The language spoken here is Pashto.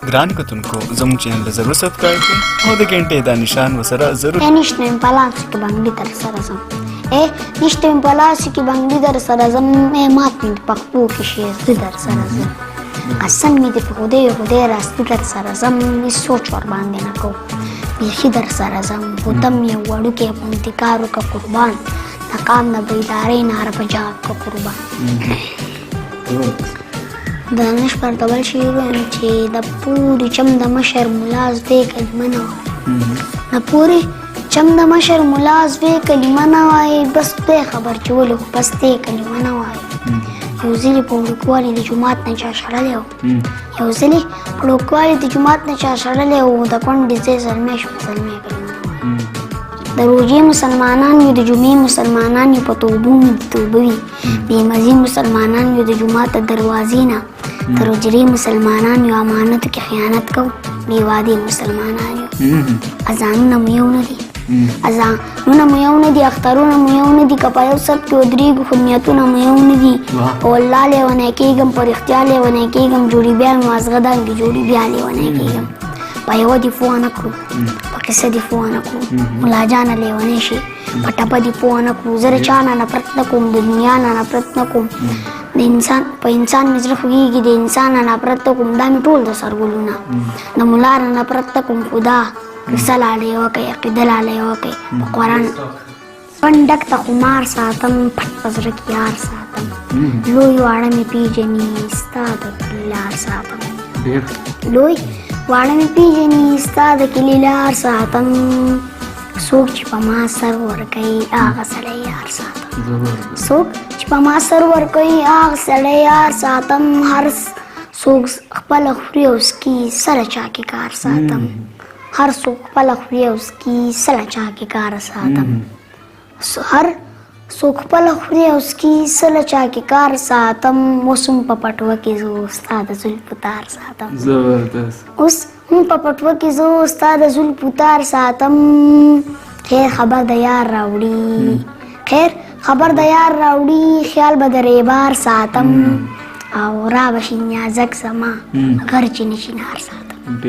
ګران کتونکو زموږ چینل ته ضرور سبسکرایب کړئ او د غنټې دا نشان ورسره ضرور نشته مې په لاس کې باندې در سره ځم نشته مې په لاس کې باندې در سره ځم مات مې په پښتو کې شي زه در سره ځم قسم مې دې په خدای راستي در سره ځم هېڅ سوچ ور باندې نه کوم بیخي در سره ځم بوتم یو وړوکی غوندې کار وکړه قربان د قام د بیدارۍ ناره په جهاد که قربان د نشپر د بل شعر وایم چې د پورې چم د مشر ملا زوی کلمه نه وایي د پورې چم د مشر ملا زوی کلمه نه وایي بس خدای خبر چې ولې خو بس دی کلمه نه وایي یو ځلې په وړوکوالي د جومات نه چا شړلی و یو ځلې په وړوکوالي د جومات نه چا شړلی و د کونډې ځای زلمی شو زلمی کلمه نه وایي د روژې مسلمانان یو د جمعې مسلمانان یو په توبو مې د توبه وي بېمزې مسلمانان یو د جومات د دروازې نه د روجرې مسلمانان یو امانتو کې خیانت کوو بې وعدې مسلمانان یو اذانونه مو یو نه دي اذانونه مو یو نه دي اخترونه مو یو نه دي که په یو صف کې ودرېږو خو نیتونه مو یو نه دي په والله لیونی کېږم په رښتیا لیونی کېږم جوړې بیا مې مازغه دانګې جوړې بیا لیونی کېږم په یوه دې پوه نه کړو په کیسه دې پوه نه کړو ملا جانه لیونی شي په ټپه دې پوه نه کړو زه د چا نه نفرت نه کوم د دنیا نه نفرت نه کوم د انسان په انسان مې زړه خوږېږي د انسان نه نفرت نه کوم دا مې ټول د سر ګلونه د ملا نه نفرت نه کوم خدا کیسه لاله یې وکړئ عقیده لاله یې وکړئ په قرآن پنډک ته خمار ساتم پټ په زړه کې یار ساتم لوی واړه مې پېژني ستا د کلي لار ساتم لوی واړه مې پېژني ستا د کلي لار ساتم څوک چې په ما سر ورکوي هغه سړی یار ساتم څوک چې په ما سر ورکوي هغه سړی یار ساتم هر څوک خپله خوري او څکي سره چا کې کار ساتم هر څوک خپله خوري او څکي سره چا کې کار ساتم هر څوک خپله خوري او څکي سره چا کې کار ساتم اوس هم په پټوه کې زه ستا د زلفو تار ساتم اوس هم په پټوه کې زه ستا د زلفو تار ساتم خیر خبر د یار راوړي خیر خبر د یار راوړي خیال به د ریبار ساتم او را به شي نیازک زما غر چې نشي نار ساتم